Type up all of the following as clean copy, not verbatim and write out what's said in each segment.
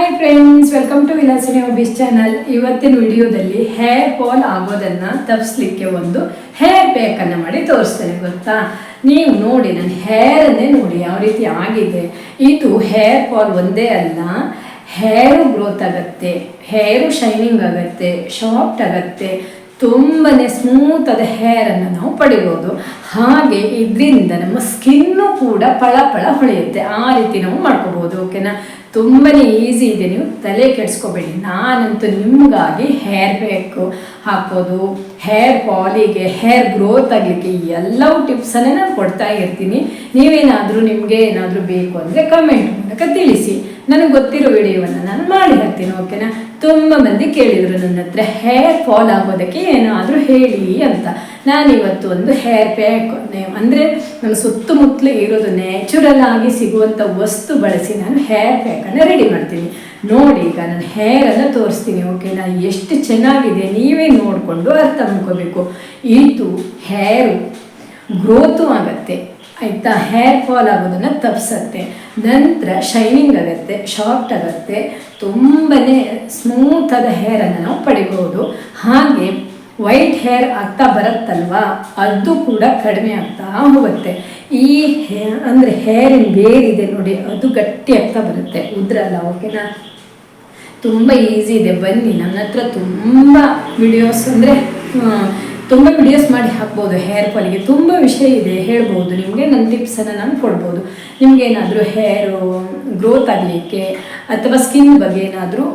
Hi friends, welcome to Vilasini hobbies channel. ಇವತ್ತಿನ ವಿಡಿಯೋದಲ್ಲಿ hair fall ಆಗೋದನ್ನು ತಪ್ಪಿಸ್ಲಿಕ್ಕೆ ಒಂದು ಹೇರ್ ಪ್ಯಾಕನ್ನು ಮಾಡಿ ತೋರಿಸ್ತೇನೆ. ಗೊತ್ತಾ, ನೀವು ನೋಡಿ, ನನ್ನ ಹೇರನ್ನೇ ನೋಡಿ ಯಾವ ರೀತಿ ಆಗಿದೆ. ಇದು ಹೇರ್ ಫಾಲ್ ಒಂದೇ ಅಲ್ಲ, ಹೇರು ಗ್ರೋತ್ ಆಗುತ್ತೆ, ಹೇರು ಶೈನಿಂಗ್ ಆಗುತ್ತೆ, ಸಾಫ್ಟ್ ಆಗುತ್ತೆ, ತುಂಬಾ ಸ್ಮೂತ್ ಆದ ಹೇರನ್ನು ನಾವು ಪಡಿಬೋದು. ಹಾಗೆ ಇದರಿಂದ ನಮ್ಮ ಸ್ಕಿನ್ನು ಕೂಡ ಫಳ ಹೊಳೆಯುತ್ತೆ. ಆ ರೀತಿ ನಾವು ಮಾಡ್ಕೋಬೋದು. ಓಕೆನಾ, ತುಂಬಾ ಈಸಿ ಇದೆ, ನೀವು ತಲೆ ಕೆಡಿಸ್ಕೋಬೇಡಿ. ನಾನಂತೂ ನಿಮಗಾಗಿ ಹೇರ್ ಪ್ಯಾಕ್ ಹಾಕೋದು, ಹೇರ್ ಫಾಲಿಗೆ, ಹೇರ್ ಗ್ರೋತ್ ಆಗಲಿಕ್ಕೆ ಎಲ್ಲವೂ ಟಿಪ್ಸನ್ನೇ ನಾನು ಕೊಡ್ತಾ ಇರ್ತೀನಿ. ನೀವೇನಾದರೂ ನಿಮಗೆ ಏನಾದರೂ ಬೇಕು ಅಂದರೆ ಕಮೆಂಟ್ ಮೂಲಕ ತಿಳಿಸಿ, ನನಗೆ ಗೊತ್ತಿರೋ ವಿಡಿಯೋವನ್ನು ನಾನು ಮಾಡಿ ಹಾಕ್ತೀನಿ. ಓಕೆನಾ, ತುಂಬ ಮಂದಿ ಕೇಳಿದರು ನನ್ನ ಹತ್ರ ಹೇರ್ ಫಾಲ್ ಆಗೋದಕ್ಕೆ ಏನಾದರೂ ಹೇಳಿ ಅಂತ. ನಾನಿವತ್ತು ಒಂದು ಹೇರ್ ಪ್ಯಾಕ್ ಅಂದರೆ ನಮ್ಮ ಸುತ್ತಮುತ್ತಲು ಇರೋದು ನ್ಯಾಚುರಲ್ ಆಗಿ ಸಿಗುವಂಥ ವಸ್ತು ಬಳಸಿ ನಾನು ಹೇರ್ ಪ್ಯಾಕನ್ನು ರೆಡಿ ಮಾಡ್ತೀನಿ. ನೋಡಿ, ಈಗ ನಾನು ಹೇರನ್ನು ತೋರಿಸ್ತೀನಿ. ಓಕೆನಾ, ಎಷ್ಟು ಚೆನ್ನಾಗಿದೆ ನೀವೇ ನೋಡಿಕೊಂಡು ಅರ್ಥ ಮಾಡ್ಕೋಬೇಕು. ಇದು ಹೇರು ಗ್ರೋತು ಆಗುತ್ತೆ, ಆಯಿತಾ. ಹೇರ್ ಫಾಲ್ ಆಗೋದನ್ನು ತಪ್ಪಿಸುತ್ತೆ, ನಂತರ ಶೈನಿಂಗ್ ಆಗುತ್ತೆ, ಸಾಫ್ಟ್ ಆಗುತ್ತೆ, ತುಂಬಾ ಸ್ಮೂತಾದ ಹೇರನ್ನು ನಾವು ಪಡಿಬೋದು. ಹಾಗೆ ವೈಟ್ ಹೇರ್ ಆಗ್ತಾ ಬರುತ್ತಲ್ವಾ, ಅದು ಕೂಡ ಕಡಿಮೆ ಆಗ್ತಾ ಹೋಗುತ್ತೆ. ಈ ಅಂದರೆ ಹೇರಿನ ಬೇರಿದೆ ನೋಡಿ, ಅದು ಗಟ್ಟಿ ಆಗ್ತಾ ಬರುತ್ತೆ, ಉದ್ರಲ್ಲ. ಓಕೆನಾ, ತುಂಬ ಈಸಿ ಇದೆ. ಬನ್ನಿ, ನನ್ನ ಹತ್ರ ತುಂಬ ವಿಡಿಯೋಸ್ ಅಂದರೆ ತುಂಬ ವಿಡಿಯೋಸ್ ಮಾಡಿ ಹಾಕ್ಬೋದು. ಹೇರ್ ಫಾಲಿಗೆ ತುಂಬ ವಿಷಯ ಇದೆ, ಹೇಳ್ಬೋದು ನಿಮಗೆ. ನನ್ನ ಟಿಪ್ಸನ್ನು ನಾನು ಕೊಡ್ಬೋದು. ನಿಮಗೇನಾದರೂ ಹೇರು ಗ್ರೋತ್ ಆಗಲಿಕ್ಕೆ ಅಥವಾ ಸ್ಕಿನ್ ಬಗ್ಗೆ ಏನಾದರೂ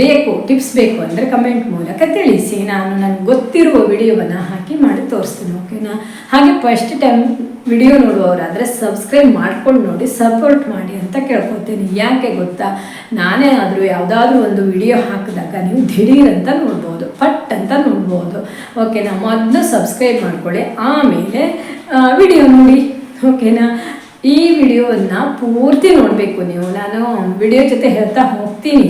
ಬೇಕು, ಟಿಪ್ಸ್ ಬೇಕು ಅಂದರೆ ಕಮೆಂಟ್ ಮೂಲಕ ತಿಳಿಸಿ. ನಾನು ನನಗೆ ಗೊತ್ತಿರುವ ವಿಡಿಯೋವನ್ನು ಹಾಕಿ ಮಾಡಿ ತೋರಿಸ್ತೀನಿ. ಓಕೆನಾ, ಹಾಗೆ ಫಸ್ಟ್ ಟೈಮ್ ವಿಡಿಯೋ ನೋಡುವವರಾದರೆ ಸಬ್ಸ್ಕ್ರೈಬ್ ಮಾಡ್ಕೊಂಡು ನೋಡಿ, ಸಪೋರ್ಟ್ ಮಾಡಿ ಅಂತ ಕೇಳ್ಕೊತೀನಿ. ಯಾಕೆ ಗೊತ್ತಾ, ನಾನೇ ಆದರೂ ಯಾವುದಾದ್ರೂ ಒಂದು ವಿಡಿಯೋ ಹಾಕಿದಾಗ ನೀವು ದಿಢೀರ್ ಅಂತ ನೋಡ್ಬೋದು, ಪಟ್ ಅಂತ ನೋಡ್ಬೋದು. ಓಕೆನಾ, ಮೊದಲು ಸಬ್ಸ್ಕ್ರೈಬ್ ಮಾಡ್ಕೊಳ್ಳಿ, ಆಮೇಲೆ ವಿಡಿಯೋ ನೋಡಿ. ಓಕೆನಾ, ಈ ವಿಡಿಯೋವನ್ನು ಪೂರ್ತಿ ನೋಡಬೇಕು ನೀವು. ನಾನು ವಿಡಿಯೋ ಜೊತೆ ಹೇಳ್ತಾ ಹೋಗ್ತೀನಿ.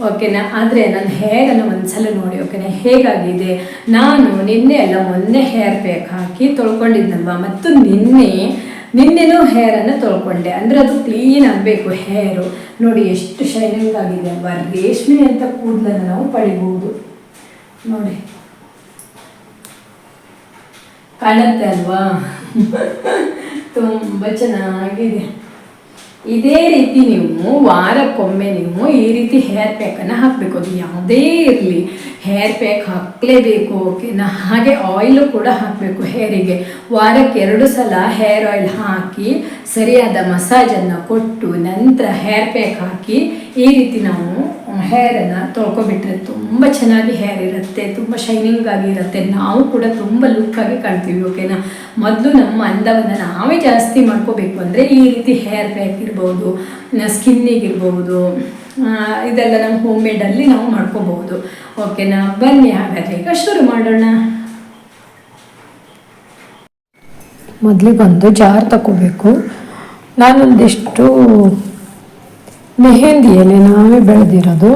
ಓಕೆನಾ, ಆದರೆ ನನ್ನ ಹೇರನ್ನು ಒಂದ್ಸಲ ನೋಡಿ. ಓಕೆನಾ, ಹೇಗಾಗಿದೆ. ನಾನು ನಿನ್ನೆ ಅಲ್ಲ ಮೊನ್ನೆ ಹೇರ್ ಪ್ಯಾಕ್ ಹಾಕಿ ತೊಳ್ಕೊಂಡಿದ್ನಲ್ವ, ಮತ್ತು ನಿನ್ನೆನೂ ಹೇರನ್ನು ತೊಳ್ಕೊಂಡೆ. ಅಂದರೆ ಅದು ಕ್ಲೀನ್ ಆಗಬೇಕು ಹೇರು. ನೋಡಿ ಎಷ್ಟು ಶೈನಿಂಗ್ ಆಗಿದೆ ಅಲ್ವಾ. ರೇಷ್ಮೆ ಅಂತ ಕೂದಲನ್ನು ನಾವು ಪಡಿಬೋದು. ನೋಡಿ, ಕಾಣುತ್ತೆ ಅಲ್ವಾ, ತುಂಬ ಚೆನ್ನಾಗಿದೆ. ಇದೇ ರೀತಿ ನೀವು ವಾರಕ್ಕೊಮ್ಮೆ ನೀವು ಈ ರೀತಿ ಹೇರ್ ಪ್ಯಾಕನ್ನು ಹಾಕಬೇಕು. ಅದು ಯಾವುದೇ ಇರಲಿ, ಹೇರ್ ಪ್ಯಾಕ್ ಹಾಕಲೇಬೇಕು. ಓಕೆನಾ, ಹಾಗೆ ಆಯಿಲು ಕೂಡ ಹಾಕಬೇಕು ಹೇರಿಗೆ. ವಾರಕ್ಕೆ 2 ಸಲ ಹೇರ್ ಆಯಿಲ್ ಹಾಕಿ ಸರಿಯಾದ ಮಸಾಜನ್ನು ಕೊಟ್ಟು ನಂತರ ಹೇರ್ ಪ್ಯಾಕ್ ಹಾಕಿ ಈ ರೀತಿ ನಾವು ಹೇರನ್ನು ತೊಳ್ಕೊಬಿಟ್ರೆ ತುಂಬ ಚೆನ್ನಾಗಿ ಹೇರ್ ಇರುತ್ತೆ, ತುಂಬ ಶೈನಿಂಗ್ ಆಗಿರುತ್ತೆ. ನಾವು ಕೂಡ ತುಂಬ ಲುಕ್ಕಾಗಿ ಕಾಣ್ತೀವಿ. ಓಕೆನಾ, ಮೊದಲು ನಮ್ಮ ಅಂದವನ್ನು ನಾವೇ ಜಾಸ್ತಿ ಮಾಡ್ಕೋಬೇಕು ಅಂದರೆ ಈ ರೀತಿ ಹೇರ್ ಪ್ಯಾಕ್ ಇರ್ಬೋದು, ಸ್ಕಿನ್ನಿಗಿರ್ಬೋದು, ಇದೆಲ್ಲ ನಮ್ಮ ಹೋಮ್ ಮೇಡಲ್ಲಿ ನಾವು ಮಾಡ್ಕೋಬಹುದು. ಓಕೆನಾ, ಬನ್ನಿ ಹಾಗಾದರೆ ಈಗ ಶುರು ಮಾಡೋಣ. ಮೊದಲಿಗೊಂದು ಜಾರ್ ತಗೋಬೇಕು. ನಾನೊಂದಿಷ್ಟು ಮೆಹಂದಿ ಎಲೆ ನಾವೇ ಬೆಳೆದಿರೋದು.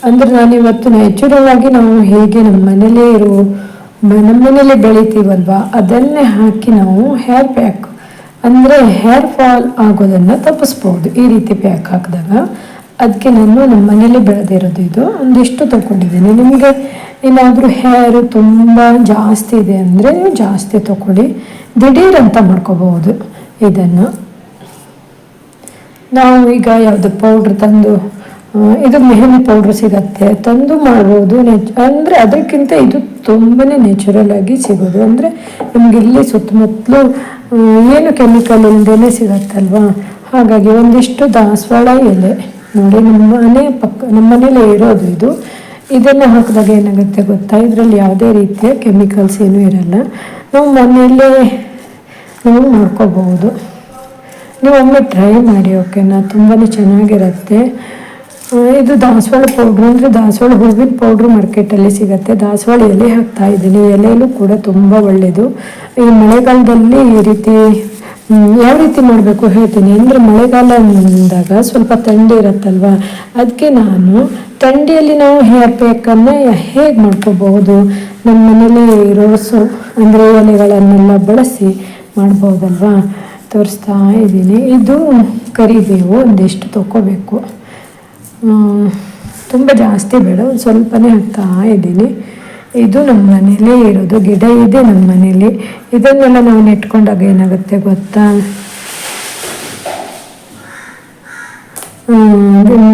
ಅಂದರೆ ನಾನಿವತ್ತು ನ್ಯಾಚುರಲ್ ಆಗಿ ನಾವು ಹೇಗೆ ನಮ್ಮ ಮನೇಲೇ ಬೆಳಿತೀವಲ್ವ, ಅದನ್ನೇ ಹಾಕಿ ನಾವು ಹೇರ್ ಪ್ಯಾಕ್ ಅಂದರೆ ಹೇರ್ ಫಾಲ್ ಆಗೋದನ್ನು ತಪ್ಪಿಸ್ಬೋದು ಈ ರೀತಿ ಪ್ಯಾಕ್ ಹಾಕಿದಾಗ. ಅದಕ್ಕೆ ನಾನು ನಮ್ಮ ಮನೇಲಿ ಬೆಳೆದಿರೋದು ಇದು ಒಂದಿಷ್ಟು ತೊಗೊಂಡಿದ್ದೀನಿ. ನಿಮಗೆ ಏನಾದರೂ ಹೇರು ತುಂಬ ಜಾಸ್ತಿ ಇದೆ ಅಂದರೆ ನೀವು ಜಾಸ್ತಿ ತೊಗೊಳ್ಳಿ, ದಿಢೀರ್ ಅಂತ ಮಾಡ್ಕೋಬಹುದು. ಇದನ್ನು ನಾವು ಈಗ ಯಾವುದು ಪೌಡ್ರ್ ತಂದು, ಇದು ಮೆಹಂದಿ ಪೌಡ್ರ್ ಸಿಗತ್ತೆ, ತಂದು ಮಾಡ್ಬೋದು. ಅಂದರೆ ಅದಕ್ಕಿಂತ ಇದು ತುಂಬಾ ನ್ಯಾಚುರಲ್ ಆಗಿ ಸಿಗೋದು. ಅಂದರೆ ನಮ್ಗೆ ಇಲ್ಲಿ ಸುತ್ತಮುತ್ತಲು ಏನು ಕೆಮಿಕಲ್ ಇಲ್ಲದೇ ಸಿಗತ್ತಲ್ವಾ. ಹಾಗಾಗಿ ಒಂದಿಷ್ಟು ದಾಸವಾಳ ಎಲೆ ನೋಡಿ, ನಮ್ಮ ಮನೇಲಿ ಇರೋದು ಇದು. ಇದನ್ನು ಹಾಕಿದಾಗ ಏನಾಗುತ್ತೆ ಗೊತ್ತಾ, ಇದರಲ್ಲಿ ಯಾವುದೇ ರೀತಿಯ ಕೆಮಿಕಲ್ಸ್ ಏನೂ ಇರಲ್ಲ. ನಾವು ಮನೆಯಲ್ಲೇ ನಾವು ಮಾಡ್ಕೋಬಹುದು. ನೀವು ಒಮ್ಮೆ ಟ್ರೈ ಮಾಡಿ. ಓಕೆನಾ, ತುಂಬಾ ಚೆನ್ನಾಗಿರುತ್ತೆ. ಇದು ದಾಸವಾಳ ಪೌಡ್ರು ಅಂದರೆ ದಾಸವಾಳ ಹೂವಿನ ಪೌಡ್ರು ಮಾರ್ಕೆಟಲ್ಲಿ ಸಿಗುತ್ತೆ. ದಾಸವಾಳ ಎಲೆ ಹಾಕ್ತಾ ಇದ್ದೀನಿ. ಎಲೆಯಲ್ಲೂ ಕೂಡ ತುಂಬ ಒಳ್ಳೆಯದು. ಈ ಮಳೆಗಾಲದಲ್ಲಿ ಈ ರೀತಿ ಯಾವ ರೀತಿ ಮಾಡಬೇಕು ಹೇಳ್ತೀನಿ. ಅಂದರೆ ಮಳೆಗಾಲ ಅಂದಾಗ ಸ್ವಲ್ಪ ಥಂಡಿ ಇರುತ್ತಲ್ವ, ಅದಕ್ಕೆ ನಾನು ಥಂಡಿಯಲ್ಲಿ ನಾವು ಹೇರ್ ಪ್ಯಾಕನ್ನು ಹೇಗೆ ಮಾಡ್ಕೋಬಹುದು, ನಮ್ಮ ಮನೇಲಿ ರೋಸು ಅಂದರೆ ಎಲೆಗಳನ್ನೆಲ್ಲ ಬಳಸಿ ಮಾಡ್ಬೋದಲ್ವಾ, ತೋರಿಸ್ತಾ ಇದ್ದೀನಿ. ಇದು ಕರಿಬೇವು ಒಂದಿಷ್ಟು ತೊಗೋಬೇಕು. ತುಂಬ ಜಾಸ್ತಿ ಬೇಡ, ಒಂದು ಸ್ವಲ್ಪನೇ ಹಾಕ್ತಾ ಇದ್ದೀನಿ. ಇದು ನಮ್ಮ ಮನೇಲೇ ಇರೋದು ಗಿಡ ಇದೆ ನಮ್ಮ ಮನೇಲಿ. ಇದನ್ನೆಲ್ಲ ನಾವು ನೆಟ್ಕೊಂಡಾಗ ಏನಾಗುತ್ತೆ ಗೊತ್ತಾ,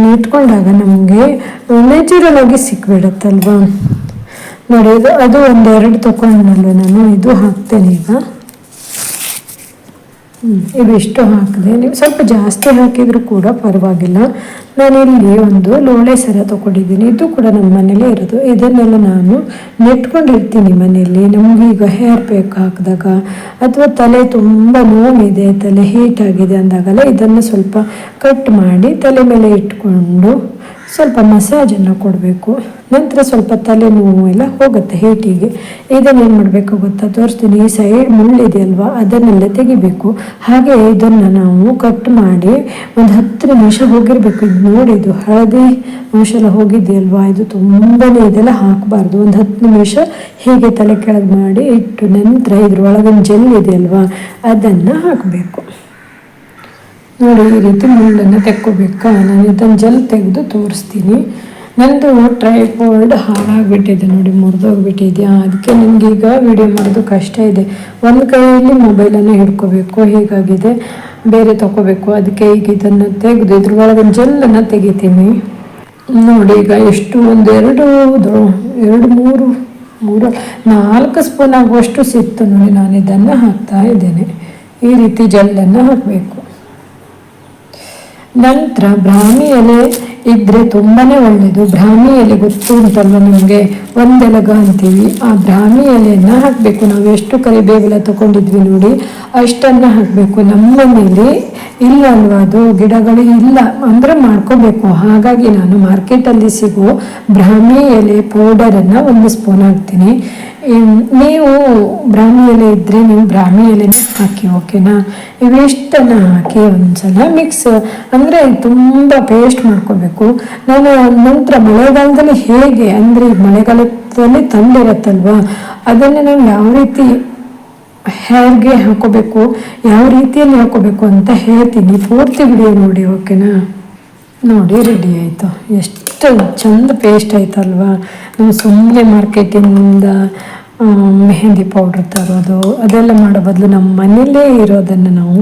ನೆಟ್ಕೊಂಡಾಗ ನಮಗೆ ನ್ಯಾಚುರಲ್ ಆಗಿ ಸಿಕ್ಬಿಡುತ್ತಲ್ವಾ. ನೋಡಿ ಅದು ಒಂದೆರಡು ತೊಗೊಂಡಲ್ವ ನಾನು, ಇದು ಹಾಕ್ತೇನೆ ಈಗ. ಇವಿಷ್ಟು ಹಾಕಿದೆ. ನೀವು ಸ್ವಲ್ಪ ಜಾಸ್ತಿ ಹಾಕಿದರೂ ಕೂಡ ಪರವಾಗಿಲ್ಲ. ನಾನಿಲ್ಲಿ ಒಂದು ಲೋಳೆ ಸರ ತೊಗೊಂಡಿದ್ದೀನಿ, ಇದು ಕೂಡ ನಮ್ಮ ಮನೇಲೇ ಇರೋದು. ಇದನ್ನೆಲ್ಲ ನಾನು ನೆಟ್ಕೊಂಡಿರ್ತೀನಿ ಮನೆಯಲ್ಲಿ. ನಮಗೀಗ ಹೇರ್ ಪ್ಯಾಕ್ ಹಾಕಿದಾಗ ಅಥವಾ ತಲೆ ತುಂಬ ನೋವಿದೆ, ತಲೆ ಹೀಟ್ ಆಗಿದೆ ಅಂದಾಗಲ್ಲ ಇದನ್ನು ಸ್ವಲ್ಪ ಕಟ್ ಮಾಡಿ ತಲೆ ಮೇಲೆ ಇಟ್ಕೊಂಡು ಸ್ವಲ್ಪ ಮಸಾಜನ್ನು ಕೊಡಬೇಕು. ನಂತರ ಸ್ವಲ್ಪ ತಲೆನೋವು ಎಲ್ಲ ಹೋಗುತ್ತೆ ಹೀಟಿಗೆ. ಇದನ್ನೇನು ಮಾಡಬೇಕು ಗೊತ್ತಾ, ತೋರಿಸ್ತೀನಿ. ಈ ಸೈಡ್ ಮುಳ್ಳಿದೆಯಲ್ವಾ ಅದನ್ನೆಲ್ಲ ತೆಗಿಬೇಕು. ಹಾಗೆ ಇದನ್ನು ನಾವು ಕಟ್ ಮಾಡಿ ಒಂದು 10 ನಿಮಿಷ ಹೋಗಿರಬೇಕು. ಇದು ನೋಡಿ, ಇದು ಹಳದಿ ಅಂಶ ಎಲ್ಲ ಹೋಗಿದೆಯಲ್ವಾ, ಇದು ತುಂಬಾ ಇದೆಲ್ಲ ಹಾಕಬಾರ್ದು. ಒಂದು 10 ನಿಮಿಷ ಹೀಗೆ ತಲೆ ಕೆಳಗೆ ಮಾಡಿ ಇಟ್ಟು ನಂತರ ಇದ್ರೊಳಗಿನ ಜೆಲ್ ಇದೆಯಲ್ವಾ ಅದನ್ನು ಹಾಕಬೇಕು. ನೋಡಿ, ಈ ರೀತಿ ಮುಳ್ಳನ್ನು ತೆಕ್ಕೋಬೇಕಾ. ನಾನು ಇದನ್ನು ಜೆಲ್ ತೆಗೆದು ತೋರಿಸ್ತೀನಿ. ನಂದು ಟ್ರೈಪಾಡ್ ಹಾಳಾಗಿಬಿಟ್ಟಿದೆ ನೋಡಿ, ಮುರಿದೋಗ್ಬಿಟ್ಟಿದೆಯಾ. ಅದಕ್ಕೆ ನನಗೀಗ ವಿಡಿಯೋ ಮಾಡೋದು ಕಷ್ಟ ಇದೆ. ಒಂದು ಕೈಯಲ್ಲಿ ಮೊಬೈಲನ್ನು ಹಿಡ್ಕೋಬೇಕು, ಹೀಗಾಗಿದೆ. ಬೇರೆ ತೊಗೋಬೇಕು. ಅದಕ್ಕೆ ಈಗ ಇದನ್ನು ತೆಗೆದು ಇದ್ರೊಳಗಿನ ಜೆಲ್ಲನ್ನು ತೆಗಿತೀನಿ. ನೋಡಿ, ಈಗ ಎಷ್ಟು ಒಂದು 4 ಸ್ಪೂನ್ ಆಗುವಷ್ಟು ಸಿಕ್ತು ನೋಡಿ. ನಾನು ಇದನ್ನು ಹಾಕ್ತಾ ಇದ್ದೇನೆ. ಈ ರೀತಿ ಜೆಲ್ಲನ್ನು ಹಾಕಬೇಕು. ನಂತರ ಬ್ರಾಹ್ಮಿ ಎಲೆ ಇದ್ದರೆ ತುಂಬಾ ಒಳ್ಳೆಯದು. ಬ್ರಾಹ್ಮಿ ಎಲೆ ಗೊತ್ತು ಉಂಟಲ್ವ ನಿಮಗೆ, ಒಂದೆಲಗ ಅಂತೀವಿ. ಆ ಬ್ರಾಹ್ಮಿ ಎಲೆಯನ್ನು ಹಾಕಬೇಕು. ನಾವು ಎಷ್ಟು ಕರಿಬೇವೆಲ್ಲ ತೊಗೊಂಡಿದ್ವಿ ನೋಡಿ ಅಷ್ಟನ್ನು ಹಾಕಬೇಕು. ನಮ್ಮ ಮನೇಲಿ ಇಲ್ಲ ಅಲ್ವಾ, ಅದು ಗಿಡಗಳು ಇಲ್ಲ ಅಂದರೆ ಮಾಡ್ಕೋಬೇಕು. ಹಾಗಾಗಿ ನಾನು ಮಾರ್ಕೆಟಲ್ಲಿ ಸಿಗೋ ಬ್ರಾಹ್ಮಿ ಎಲೆ ಪೌಡರನ್ನು 1 ಸ್ಪೂನ್ ಹಾಕ್ತೀನಿ. ನೀವು ಬ್ರಾಹ್ಮಿ ಎಲೆ ಇದ್ದರೆ ನೀವು ಬ್ರಾಹ್ಮಿ ಎಲೆನೇ ಹಾಕಿ, ಓಕೆನಾ. ಇವೆಷ್ಟನ್ನು ಹಾಕಿ ಒಂದ್ಸಲ ಮಿಕ್ಸ್ ಅಂದರೆ ತುಂಬ ಪೇಸ್ಟ್ ಮಾಡ್ಕೋಬೇಕು. ನಾನು ನಂತರ ಮಳೆಗಾಲದಲ್ಲಿ ಹೇಗೆ ಅಂದರೆ ಮಳೆಗಾಲದಲ್ಲಿ ತಂಡಿರುತ್ತಲ್ವ, ಅದನ್ನು ನಾವು ಯಾವ ರೀತಿ ಹೇರ್ಗೆ ಹಾಕೋಬೇಕು, ಯಾವ ರೀತಿಯಲ್ಲಿ ಹಾಕೋಬೇಕು ಅಂತ ಹೇಳ್ತೀನಿ. ಪೂರ್ತಿ ವಿಡಿಯೋ ನೋಡಿ, ಓಕೆನಾ. ನೋಡಿ, ರೆಡಿ ಆಯಿತು. ಎಷ್ಟು ಚಂದ ಪೇಸ್ಟ್ ಆಯ್ತಲ್ವಾ. ನಾವು ಸುಮ್ಮನೆ ಮಾರ್ಕೆಟಿಂದ ಮೆಹಂದಿ ಪೌಡ್ರ್ ತರೋದು ಅದೆಲ್ಲ ಮಾಡೋ ಬದಲು ನಮ್ಮ ಮನೆಯಲ್ಲೇ ಇರೋದನ್ನು ನಾವು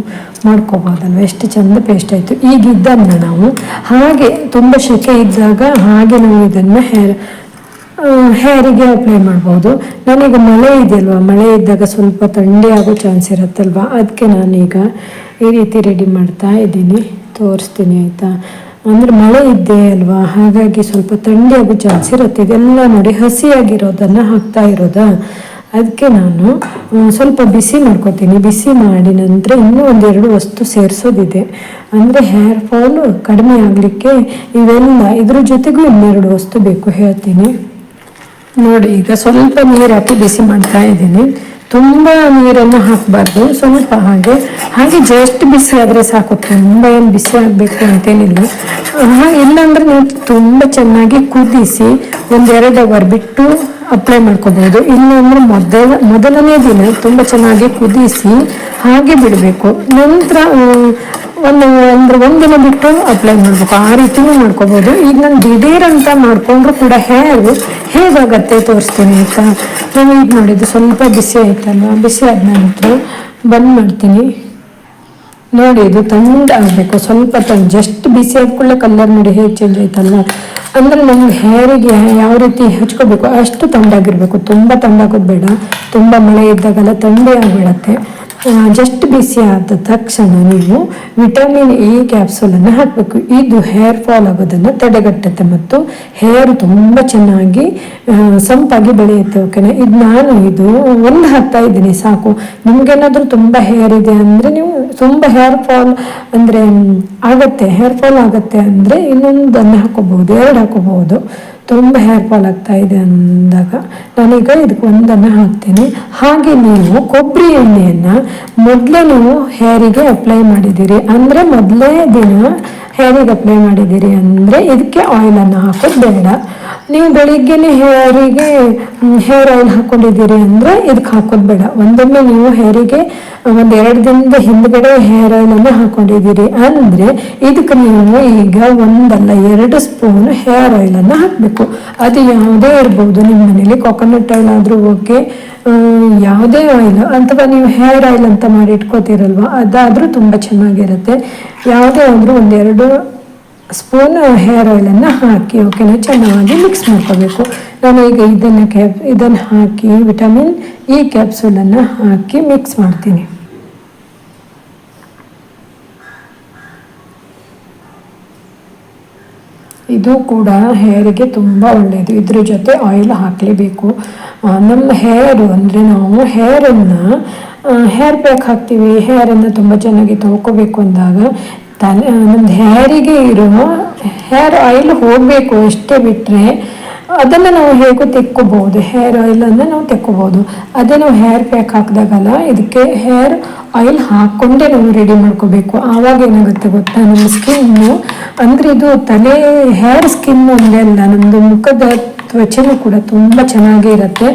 ಮಾಡ್ಕೋಬೋದಲ್ವ. ಎಷ್ಟು ಚಂದ ಪೇಸ್ಟ್ ಆಯಿತು. ಈಗ ಇದನ್ನು ನಾವು ಹಾಗೆ ತುಂಬ ಸೆಕೆ ಇದ್ದಾಗ ಹಾಗೆ ನಾವು ಇದನ್ನು ಹೇರಿಗೆ ಅಪ್ಲೈ ಮಾಡ್ಬೋದು. ನಾನೀಗ ಮಳೆ ಇದೆಯಲ್ವ, ಮಳೆ ಇದ್ದಾಗ ಸ್ವಲ್ಪ ಥಂಡಿ ಆಗೋ ಚಾನ್ಸ್ ಇರುತ್ತಲ್ವ, ಅದಕ್ಕೆ ನಾನೀಗ ಈ ರೀತಿ ರೆಡಿ ಮಾಡ್ತಾ ಇದ್ದೀನಿ. ತೋರಿಸ್ತೀನಿ ಆಯಿತಾ. ಅಂದರೆ ಮಳೆ ಇದ್ದೆ ಅಲ್ವಾ, ಹಾಗಾಗಿ ಸ್ವಲ್ಪ ಥಂಡಿ ಆಗೋ ಚಾನ್ಸ್ ಇರುತ್ತೆ. ಇದೆಲ್ಲ ನೋಡಿ ಹಸಿಯಾಗಿರೋದನ್ನು ಹಾಕ್ತಾ ಇರೋದಾ, ಅದಕ್ಕೆ ನಾನು ಸ್ವಲ್ಪ ಬಿಸಿ ಮಾಡ್ಕೊತೀನಿ. ಬಿಸಿ ಮಾಡಿ ನಂತರ ಇನ್ನೂ 1-2 ವಸ್ತು ಸೇರಿಸೋದಿದೆ. ಅಂದರೆ ಹೇರ್ ಫಾಲ್ ಕಡಿಮೆ ಆಗಲಿಕ್ಕೆ ಇವೆಲ್ಲ ಇದ್ರ ಜೊತೆಗೂ 2 ವಸ್ತು ಬೇಕು, ಹೇಳ್ತೀನಿ ನೋಡಿ. ಈಗ ಸ್ವಲ್ಪ ನೀರು ಹಾಕಿ ಬಿಸಿ ಮಾಡ್ತಾ ಇದ್ದೀನಿ. ತುಂಬ ನೀರನ್ನು ಹಾಕಬಾರ್ದು, ಸ್ವಲ್ಪ ಹಾಗೆ ಜಸ್ಟ್ ಬಿಸಿ ಆದರೆ ಸಾಕು. ತುಂಬ ಏನು ಬಿಸಿ ಆಗಬೇಕು ಅಂತೇನಿಲ್ಲ. ಇಲ್ಲಾಂದರೆ ನೀವು ತುಂಬ ಚೆನ್ನಾಗಿ ಕುದಿಸಿ 1-2 ಅವರ್ ಬಿಟ್ಟು ಅಪ್ಲೈ ಮಾಡ್ಕೋಬೋದು. ಇಲ್ಲಾಂದರೆ ಮೊದಲನೇ ದಿನ ತುಂಬ ಚೆನ್ನಾಗಿ ಕುದಿಸಿ ಹಾಗೆ ಬಿಡಬೇಕು. ನಂತರ ಒಂದಿನ ಬಿಟ್ಟು ಅಪ್ಲೈ ಮಾಡಬೇಕು. ಆ ರೀತಿಯೂ ಮಾಡ್ಕೋಬೋದು. ಈಗ ನಾನು ದಿಢೀರ್ ಅಂತ ಮಾಡಿಕೊಂಡ್ರು ಕೂಡ ಹೇಗಾಗತ್ತೆ ತೋರಿಸ್ತೀನಿ ಆಯಿತಾ. ನಾನು ಈಗ ನೋಡಿದ್ದು ಸ್ವಲ್ಪ ಬಿಸಿ ಆಯ್ತಲ್ವ, ಬಿಸಿ ಆದ ನಂತರ ಬಂದ್ ಮಾಡ್ತೀನಿ. ನೋಡಿ, ಇದು ಆಗಬೇಕು. ಸ್ವಲ್ಪ ಜಸ್ಟ್ ಬಿಸಿ ಆದ್ಕೊಳ್ಳೆ ಕಲರ್ ನೋಡಿ ಹೇಗೆ ಚೇಂಜ್ ಆಯ್ತಲ್ಲ. ಅಂದರೆ ನಮ್ಗೆ ಹೇರಿಗೆ ಯಾವ ರೀತಿ ಹಚ್ಕೋಬೇಕು ಅಷ್ಟು ತಂಡಾಗಿರ್ಬೇಕು. ತುಂಬ ತಂಡಾಗೋದು ಬೇಡ. ತುಂಬ ಮಳೆ ಇದ್ದಾಗೆಲ್ಲ ಥಂಡಿ ಆಗಿಬಿಡತ್ತೆ. ಜಸ್ಟ್ ಬಿಸಿ ಆದ ತಕ್ಷಣ ನೀವು ವಿಟಮಿನ್ ಎ ಕ್ಯಾಪ್ಸೂಲನ್ನು ಹಾಕಬೇಕು. ಇದು ಹೇರ್ ಫಾಲ್ ಆಗೋದನ್ನು ತಡೆಗಟ್ಟುತ್ತೆ ಮತ್ತು ಹೇರ್ ತುಂಬ ಚೆನ್ನಾಗಿ ಸಂಪಾಗಿ ಬೆಳೆಯುತ್ತೆ, ಓಕೆನಾ. ಇದು ಒಂದು ಹಾಕ್ತಾ ಇದ್ದೀನಿ ಸಾಕು. ನಿಮ್ಗೇನಾದರೂ ತುಂಬ ಹೇರ್ ಇದೆ ಅಂದರೆ ನೀವು ತುಂಬ ಹೇರ್ ಫಾಲ್ ಆಗುತ್ತೆ ಅಂದರೆ ಇನ್ನೊಂದನ್ನು ಹಾಕೋಬಹುದು, 2 ಹಾಕೋಬಹುದು. ತುಂಬ ಹೇರ್ ಫಾಲ್ ಆಗ್ತಾ ಇದೆ ಅಂದಾಗ ನಾನೀಗ ಇದಕ್ಕೆ 1 ಹಾಕ್ತೀನಿ. ಹಾಗೆ ನೀವು ಕೊಬ್ಬರಿ ಎಣ್ಣೆಯನ್ನು ಮೊದಲೇ ನೀವು ಹೇರಿಗೆ ಅಪ್ಲೈ ಮಾಡಿದ್ದೀರಿ ಅಂದರೆ ಮೊದಲೇ ದಿನ ಹೇರಿಗೆ ಅಪ್ಲೈ ಮಾಡಿದ್ದೀರಿ ಅಂದರೆ ಇದಕ್ಕೆ ಆಯಿಲನ್ನು ಹಾಕೋದು ಬೇಡ. ನೀವು ಬೆಳಿಗ್ಗೆನೆ ಹೇರಿಗೆ ಹೇರ್ ಆಯಿಲ್ ಹಾಕೊಂಡಿದ್ದೀರಿ ಅಂದರೆ ಇದಕ್ಕೆ ಹಾಕೋದು ಬೇಡ. ಒಂದೊಮ್ಮೆ ನೀವು ಹೇರಿಗೆ 1-2 ದಿನದ ಹಿಂದ್ಗಡೆ ಹೇರ್ ಆಯಿಲನ್ನು ಹಾಕೊಂಡಿದ್ದೀರಿ ಅಂದರೆ ಇದಕ್ಕೆ ನೀವು ಈಗ 1 ಅಲ್ಲ 2 ಸ್ಪೂನ್ ಹೇರ್ ಆಯಿಲನ್ನು ಹಾಕಬೇಕು. ಅದು ಯಾವುದೇ ಇರ್ಬೋದು, ನಿಮ್ಮ ಮನೇಲಿ ಕೊಕೊನಟ್ ಆಯಿಲ್ ಆದರೂ ಓಕೆ, ಯಾವುದೇ ಆಯಿಲ್ ಅಥವಾ ನೀವು ಹೇರ್ ಆಯಿಲ್ ಅಂತ ಮಾಡಿ ಇಟ್ಕೋತೀರಲ್ವ ಅದಾದರೂ ತುಂಬ ಚೆನ್ನಾಗಿರುತ್ತೆ. ಯಾವುದೇ ಆದರೂ 1-2 ಸ್ಪೂನ್ ಹೇರ್ ಆಯಿಲನ್ನು ಹಾಕಿ ಓಕೆನಾ ಚೆನ್ನಾಗಿ ಮಿಕ್ಸ್ ಮಾಡ್ಕೋಬೇಕು. ನಾನು ಈಗ ಇದನ್ನು ಹಾಕಿ ವಿಟಮಿನ್ ಇ ಕ್ಯಾಪ್ಸೂಲನ್ನು ಹಾಕಿ ಮಿಕ್ಸ್ ಮಾಡ್ತೀನಿ. ಇದು ಕೂಡ ಹೇರಿಗೆ ತುಂಬ ಒಳ್ಳೆಯದು. ಇದ್ರ ಜೊತೆ ಆಯಿಲ್ ಹಾಕಲೇಬೇಕು. ನಮ್ಮ ಹೇರು ಅಂದರೆ ನಾವು ಹೇರ್ ಪ್ಯಾಕ್ ಹಾಕ್ತೀವಿ, ಹೇರನ್ನು ತುಂಬ ಚೆನ್ನಾಗಿ ತೊಳ್ಕೊಬೇಕು ಅಂದಾಗ ನಮ್ದು ಹೇರಿಗೆ ಇರೋ ಹೇರ್ ಆಯಿಲ್ ಹೋಗಬೇಕು ಅಷ್ಟೇ, ಬಿಟ್ಟರೆ ಅದನ್ನು ನಾವು ಹೇಗೂ ತೆಕ್ಕೋಬೋದು. ಹೇರ್ ಆಯಿಲನ್ನು ನಾವು ತೆಕ್ಕೋಬೋದು. ಅದೇ ನಾವು ಹೇರ್ ಪ್ಯಾಕ್ ಹಾಕಿದಾಗಲ್ಲ, ಇದಕ್ಕೆ ಹೇರ್ ಆಯಿಲ್ ಹಾಕ್ಕೊಂಡೇ ನಾವು ರೆಡಿ ಮಾಡ್ಕೋಬೇಕು. ಆವಾಗ ಏನಾಗುತ್ತೆ ಗೊತ್ತಾ, ನಮ್ಮ ಸ್ಕಿನ್ನು ಅಂದರೆ ಇದು ಹೇರ್ ಸ್ಕಿನ್ ಒಂದೇ ಅಲ್ಲ, ನಮ್ಮದು ಮುಖದ ತ್ವಚೆನೂ ಕೂಡ ತುಂಬ ಚೆನ್ನಾಗಿ ಇರುತ್ತೆ.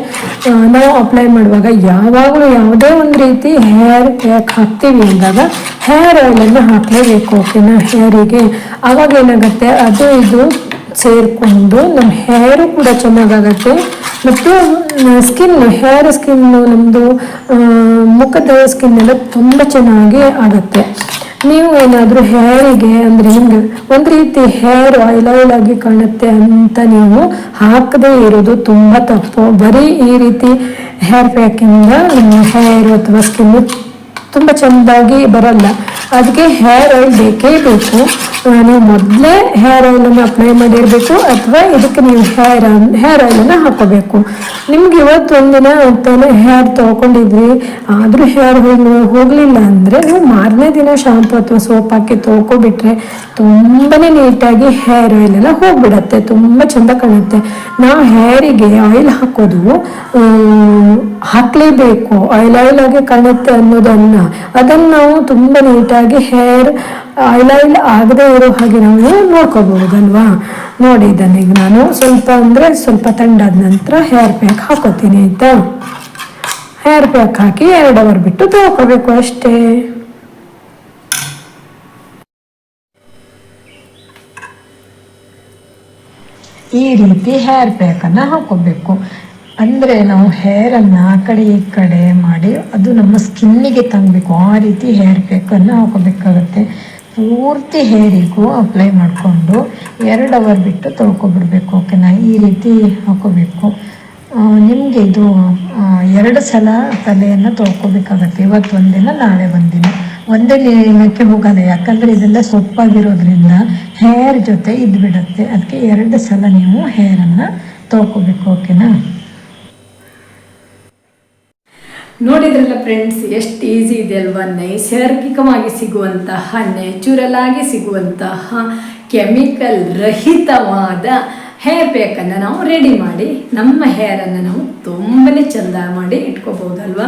ನಾವು ಅಪ್ಲೈ ಮಾಡುವಾಗ ಯಾವಾಗಲೂ ಯಾವುದೇ ಒಂದು ರೀತಿ ಹೇರ್ ಪ್ಯಾಕ್ ಹಾಕ್ತೀವಿ ಅಂದಾಗ ಹೇರ್ ಆಯಿಲನ್ನು ಹಾಕಲೇಬೇಕು ಓಕೆನಾ ಹೇರಿಗೆ. ಆವಾಗ ಏನಾಗುತ್ತೆ, ಅದು ಇದು ಸೇರಿಕೊಂಡು ನಮ್ಮ ಹೇರು ಕೂಡ ಚೆನ್ನಾಗಾಗತ್ತೆ ಮತ್ತು ಹೇರ್ ಸ್ಕಿನ್ನು ನಮ್ಮದು ಮುಖದ ಸ್ಕಿನ್ ಎಲ್ಲ ತುಂಬ ಚೆನ್ನಾಗಿ ಆಗುತ್ತೆ. ನೀವು ಏನಾದರೂ ಹೇರಿಗೆ ಅಂದರೆ ನಿಮಗೆ ಒಂದು ರೀತಿ ಹೇರ್ ಆಯಿಲ್ ಆಗಿ ಕಾಣುತ್ತೆ ಅಂತ ನೀವು ಹಾಕದೇ ಇರೋದು ತುಂಬ ತಪ್ಪು. ಬರೀ ಈ ರೀತಿ ಹೇರ್ ಪ್ಯಾಕಿಂದ ನಿಮ್ಮ ಹೇರ್ ಅಥವಾ ಸ್ಕಿನ್ನು ತುಂಬ ಚೆಂದಾಗಿ ಬರಲ್ಲ. ಅದಕ್ಕೆ ಹೇರ್ ಆಯಿಲ್ ಬೇಕೇ ಬೇಕು. ನೀವು ಮೊದಲೇ ಹೇರ್ ಆಯಿಲನ್ನು ಅಪ್ಲೈ ಮಾಡಿರಬೇಕು ಅಥವಾ ಇದಕ್ಕೆ ನೀವು ಹೇರ್ ಆಯಿಲನ್ನು ಹಾಕೋಬೇಕು. ನಿಮ್ಗೆ ಇವತ್ತು ಒಂದಿನ ಹೇರ್ ತೊಳ್ಕೊಂಡಿದ್ರಿ ಆದರೂ ಹೇರ್ ಹೋಗಲಿಲ್ಲ ಅಂದರೆ ನೀವು ಮಾರನೇ ದಿನ ಶಾಂಪು ಅಥವಾ ಸೋಪ್ ಹಾಕಿ ತೊಳ್ಕೊಬಿಟ್ರೆ ತುಂಬಾ ನೀಟಾಗಿ ಹೇರ್ ಆಯಿಲೆಲ್ಲ ಹೋಗ್ಬಿಡತ್ತೆ, ತುಂಬ ಚೆಂದ ಕಾಣುತ್ತೆ. ನಾವು ಹೇರಿಗೆ ಆಯಿಲ್ ಹಾಕೋದು ಹಾಕಲೇಬೇಕು, ಆಯಿಲ್ ಆಗಿ ಕಾಣುತ್ತೆ ಅನ್ನೋದನ್ನ ಅದನ್ನು ನಾವು ತುಂಬ ನೀಟಾಗಿ ಹೇರ್ ಆಯಿಲ್ ಆಗದೆ ಇರೋ ಹಾಗೆ ನಾವು ನೋಡ್ಕೋಬಹುದಲ್ವಾ. ನೋಡಿ ಇದನ್ನ ಈಗ ನಾನು ಸ್ವಲ್ಪ ತಂಡಾದ ನಂತರ ಹೇರ್ ಪ್ಯಾಕ್ ಹಾಕೋತೀನಿ ಆಯ್ತಾ. ಹೇರ್ ಪ್ಯಾಕ್ ಹಾಕಿ 2 ಅವರ್ ಬಿಟ್ಟು ತೊಳ್ಕೋಬೇಕು ಅಷ್ಟೇ. ಈ ರೀತಿ ಹೇರ್ ಪ್ಯಾಕನ್ನು ಹಾಕೋಬೇಕು. ಅಂದರೆ ನಾವು ಹೇರನ್ನು ಆ ಕಡೆ ಈ ಕಡೆ ಮಾಡಿ ಅದು ನಮ್ಮ ಸ್ಕಿನ್ನಿಗೆ ತಂಗಬೇಕು. ಆ ರೀತಿ ಹೇರ್ ಪ್ಯಾಕನ್ನು ಹಾಕೋಬೇಕಾಗತ್ತೆ. ಪೂರ್ತಿ ಹೇರಿಗೂ ಅಪ್ಲೈ ಮಾಡಿಕೊಂಡು 2 ಅವರ್ ಬಿಟ್ಟು ತೊಳ್ಕೊಬಿಡ್ಬೇಕು ಓಕೆನಾ. ಈ ರೀತಿ ಹಾಕೋಬೇಕು. ನಿಮಗೆ ಇದು 2 ಸಲ ತಲೆಯನ್ನು ತೊಳ್ಕೊಬೇಕಾಗತ್ತೆ. ಇವತ್ತು ಒಂದಿನ ನಾಳೆ ಒಂದಿನ, ಒಂದೇ ದಿನಕ್ಕೆ ಹೋಗಲ್ಲ. ಯಾಕಂದರೆ ಇದೆಲ್ಲ ಸೊಪ್ಪಾಗಿರೋದ್ರಿಂದ ಹೇರ್ ಜೊತೆ ಇದ್ಬಿಡುತ್ತೆ. ಅದಕ್ಕೆ 2 ಸಲ ನೀವು ಹೇರನ್ನು ತೊಳ್ಕೊಬೇಕು ಓಕೆನಾ. ನೋಡಿದ್ರಲ್ಲ ಫ್ರೆಂಡ್ಸ್, ಎಷ್ಟು ಈಸಿ ಇದೆ ಅಲ್ವಾ. ನೈಸರ್ಗಿಕವಾಗಿ ಸಿಗುವಂತಹ, ನ್ಯಾಚುರಲ್ ಆಗಿ ಸಿಗುವಂತಹ ಕೆಮಿಕಲ್ ರಹಿತವಾದ ಹೇರ್ ಪ್ಯಾಕನ್ನು ನಾವು ರೆಡಿ ಮಾಡಿ ನಮ್ಮ ಹೇರನ್ನು ನಾವು ತುಂಬಾ ಚೆಂದ ಮಾಡಿ ಇಟ್ಕೋಬಹುದಲ್ವಾ.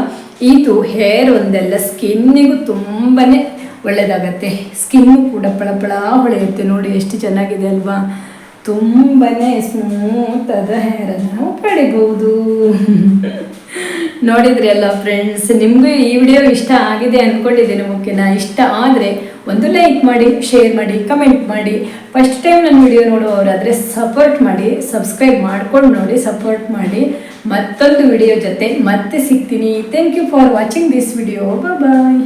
ಇದು ಹೇರ್ ಒಂದೆಲ್ಲ ಸ್ಕಿನ್ನಿಗೂ ತುಂಬಾ ಒಳ್ಳೆಯದಾಗತ್ತೆ. ಸ್ಕಿನ್ನು ಕೂಡ ಪಳಪಳ ಹೊಳೆಯುತ್ತೆ. ನೋಡಿ ಎಷ್ಟು ಚೆನ್ನಾಗಿದೆ ಅಲ್ವಾ. ತುಂಬಾ ಸ್ಮೂತ್ ಆದ ಹೇರನ್ನು ನಾವು ಪಡಿಬಹುದು. ನೋಡಿದ್ರಿ ಅಲ್ಲ ಫ್ರೆಂಡ್ಸ್, ನಿಮಗೂ ಈ ವಿಡಿಯೋ ಇಷ್ಟ ಆಗಿದೆ ಅಂದ್ಕೊಂಡಿದ್ದೇನೆ ಓಕೆನಾ. ಇಷ್ಟ ಆದರೆ ಒಂದು ಲೈಕ್ ಮಾಡಿ, ಶೇರ್ ಮಾಡಿ, ಕಮೆಂಟ್ ಮಾಡಿ. ಫಸ್ಟ್ ಟೈಮ್ ನನ್ನ ವಿಡಿಯೋ ನೋಡುವವರಾದರೆ ಸಪೋರ್ಟ್ ಮಾಡಿ, ಸಬ್ಸ್ಕ್ರೈಬ್ ಮಾಡ್ಕೊಂಡು ನೋಡಿ, ಸಪೋರ್ಟ್ ಮಾಡಿ. ಮತ್ತೊಂದು ವಿಡಿಯೋ ಜೊತೆ ಮತ್ತೆ ಸಿಗ್ತೀನಿ. Thank you for watching this video. Bye.